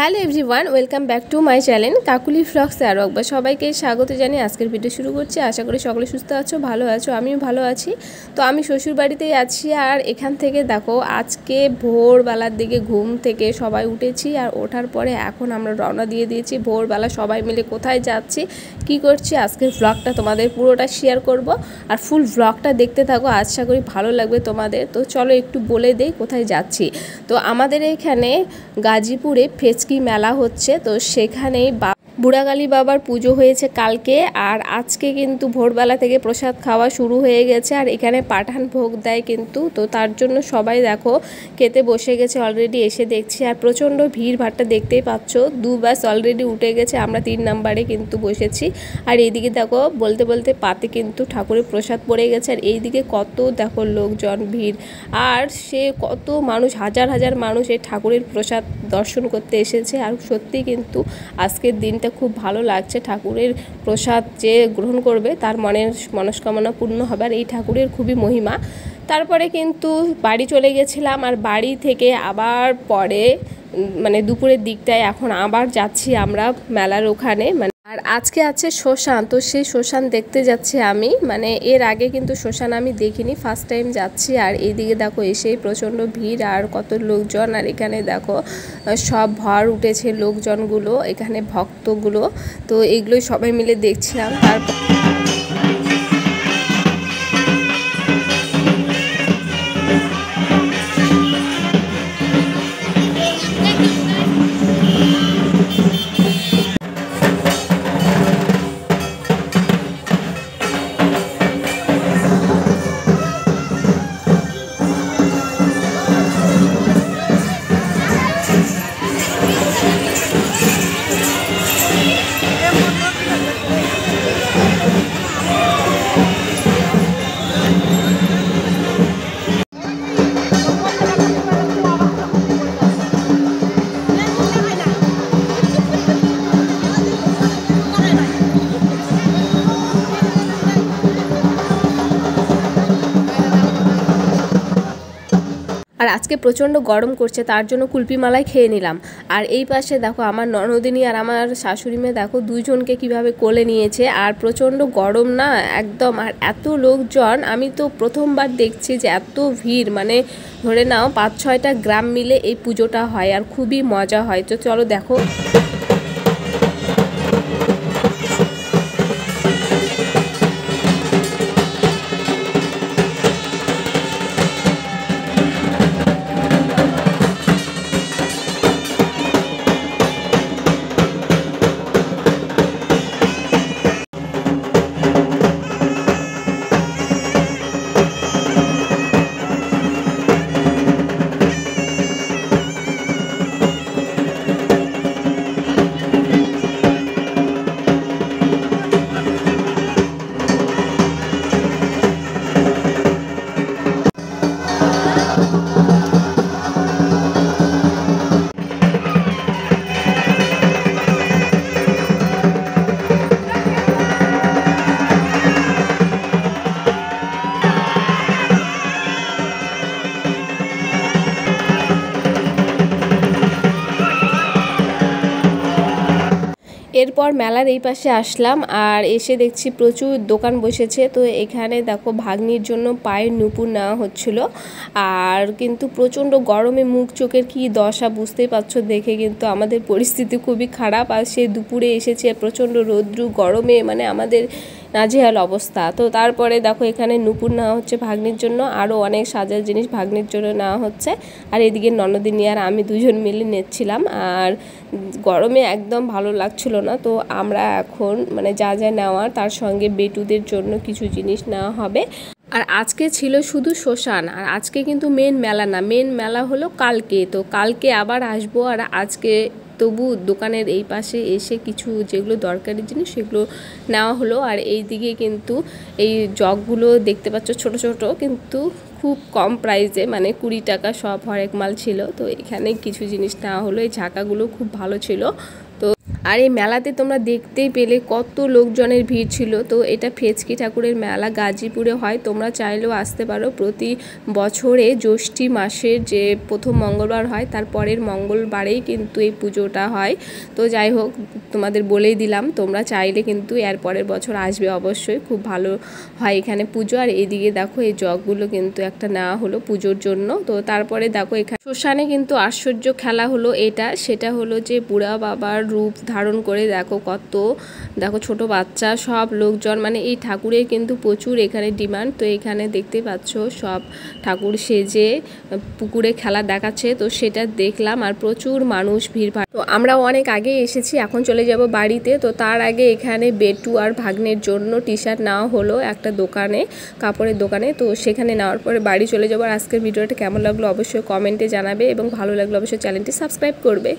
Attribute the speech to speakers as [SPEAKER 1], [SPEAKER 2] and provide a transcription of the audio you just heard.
[SPEAKER 1] Hello everyone, welcome back to my channel Kakuli vlogs. আরও একবার সবাইকে স্বাগত জানিয়ে আজকের ভিডিও শুরু করছি। আশা করি সকলে সুস্থ আছো, ভালো আছো, আমিও ভালো আছি। তো আমি শ্বশুর বাড়িতেই আছি। আর এখান থেকে দেখো আজকে ভোরবেলার দিকে ঘুম থেকে সবাই উঠেছি। আর ওঠার পরে এখন আমরা রওনা দিয়ে দিয়েছি। ভোরবেলা সবাই মিলে কোথায় যাচ্ছি, কি করছি, আজকের ভ্লগটা তোমাদের পুরোটা শেয়ার করব। আর ফুল ভ্লগটা দেখতে থাকো, আশা করি ভালো লাগবে তোমাদের। তো চলো একটু বলে দেই কোথায় যাচ্ছি। তো আমাদের এখানে গাজীপুরে ফেচকি মেলা হচ্ছে, তো সেখানেই বুড়াগালী বাবার পুজো হয়েছে কালকে। আর আজকে কিন্তু ভোরবেলা থেকে প্রসাদ খাওয়া শুরু হয়ে গেছে। আর এখানে পাঠান ভোগ দেয় কিন্তু, তো তার জন্য সবাই দেখো খেতে বসে গেছে অলরেডি, এসে দেখছি। আর প্রচণ্ড ভিড় ভাট্টা দেখতেই পাচ্ছ। 2 বাস অলরেডি উঠে গেছে, আমরা 3 নাম্বারে কিন্তু বসেছি। আর এইদিকে দেখো বলতে বলতে পাতে কিন্তু ঠাকুরের প্রসাদ পড়ে গেছে। আর এইদিকে কত দেখো লোকজন, ভিড়। আর সে কত মানুষ, হাজার হাজার মানুষ এই ঠাকুরের প্রসাদ দর্শন করতে এসেছে। আর সত্যি কিন্তু আজকের দিনটা খুব ভালো লাগছে। ঠাকুরের প্রসাদ যে গ্রহণ করবে তার মনের মনস্কামনা পূর্ণ হবে। আর এই ঠাকুরের খুবই মহিমা। তারপরে কিন্তু বাড়ি চলে গেছিলাম। আর বাড়ি থেকে আবার পরে মানে দুপুরের দিকটায় এখন আবার যাচ্ছি আমরা মেলার ওখানে। আর আজকে আছে শ্মশান, তো সেই শ্মশান দেখতে যাচ্ছি আমি। মানে এর আগে কিন্তু শ্মশান আমি দেখিনি, ফার্স্ট টাইম যাচ্ছি। আর এইদিকে দেখো এসেই প্রচণ্ড ভিড় আর কত লোকজন। আর এখানে দেখো সব ভর উঠেছে লোকজনগুলো, এখানে ভক্তগুলো। তো এইগুলোই সবাই মিলে দেখছিলাম। তারপর আর আজকে প্রচণ্ড গরম করছে, তার জন্য কুলপি মালাই খেয়ে নিলাম। আর এই পাশে দেখো আমার ননদিনী আর আমার শাশুড়ি মেয়ে দেখো দুইজনকে কিভাবে কোলে নিয়েছে। আর প্রচণ্ড গরম না একদম। আর এত লোকজন, আমি তো প্রথমবার দেখছি যে এত ভিড়। মানে ধরে নাও 5-6টা গ্রাম মিলে এই পুজোটা হয় আর খুবই মজা হয়। তো চলো দেখো। এরপর মেলার এই পাশে আসলাম। আর এসে দেখছি প্রচুর দোকান বসেছে। তো এখানে দেখো ভাগ্নির জন্য পায়ের নুপুর নেওয়া হচ্ছিল। আর কিন্তু প্রচণ্ড গরমে মুখ চোখের কি দশা বুঝতেই পারছো দেখে, কিন্তু আমাদের পরিস্থিতি খুবই খারাপ। আর সে দুপুরে এসেছে, প্রচণ্ড রৌদ্র গরমে মানে আমাদের নাজেহাল অবস্থা। তো তারপরে দেখো এখানে নুপুর নেওয়া হচ্ছে ভাগ্নির জন্য, আরও অনেক সাজার জিনিস ভাগ্নির জন্য নেওয়া হচ্ছে। আর এদিকে ননদিনী আর আমি দুজন মিলে নিচ্ছিলাম। আর গরমে একদম ভালো লাগছিল না। তো আমরা এখন মানে যা যা নেওয়ার তার সঙ্গে বেটুদের জন্য কিছু জিনিস নেওয়া হবে। আর আজকে ছিল শুধু শ্মশান। আর আজকে কিন্তু মেন মেলা না, মেন মেলা হলো কালকে। তো কালকে আবার আসবো। আর আজকে তবু দোকানের এই পাশে এসে কিছু যেগুলো দরকারি জিনিস সেগুলো নেওয়া হলো। আর এই দিকে কিন্তু এই জগগুলো দেখতে পাচ্ছ ছোট ছোট, কিন্তু খুব কম প্রাইসে, মানে 20 টাকা সব হরেক মাল ছিল। তো এখানে কিছু জিনিস নেওয়া হলো। এই ঝাঁকাগুলো খুব ভালো ছিল। তো আর এই মেলাতে তোমরা দেখতেই পেলে কত লোকজনের ভিড় ছিল। তো এটা ফেচকি ঠাকুরের মেলা গাজীপুরে হয়, তোমরা চাইলেও আসতে পারো। প্রতি বছরে জ্যৈষ্ঠী মাসের যে প্রথম মঙ্গলবার হয় তার পরের মঙ্গলবারেই কিন্তু এই পুজোটা হয়। তো যাই হোক, তোমাদের বলেই দিলাম, তোমরা চাইলে কিন্তু এর পরের বছর আসবে অবশ্যই, খুব ভালো হয় এখানে পুজো। আর এইদিকে দেখো এই জগগুলো কিন্তু একটা নেওয়া হলো পুজোর জন্য। তো তারপরে দেখো এখানে শ্মশানে কিন্তু আশ্চর্য খেলা হলো সেটা হলো যে বুড়া বাবার রূপ ধারণ করে দেখো ছোট বাচ্চা সব লোকজন, মানে এই ঠাকুরের কিন্তু প্রচুর এখানে ডিমান্ড। তো এখানে দেখতে পাচ্ছ সব ঠাকুর সেজে পুকুরে খেলা দেখাচ্ছে, তো সেটা দেখলাম আর প্রচুর মানুষ ভিড়। তো আমরাও অনেক আগে এসেছি, এখন চলে যাব বাড়িতে। তো তার আগে এখানে বেটু আর ভাগ্নের জন্য টি শার্ট নেওয়া হলো একটা দোকানে, কাপড়ের দোকানে। তো সেখানে নেওয়ার পরে বাড়ি চলে যাবো। আর আজকের ভিডিওটা কেমন লাগলো অবশ্যই কমেন্টে জানাবে এবং ভালো লাগলো অবশ্যই চ্যানেলটি সাবস্ক্রাইব করবে।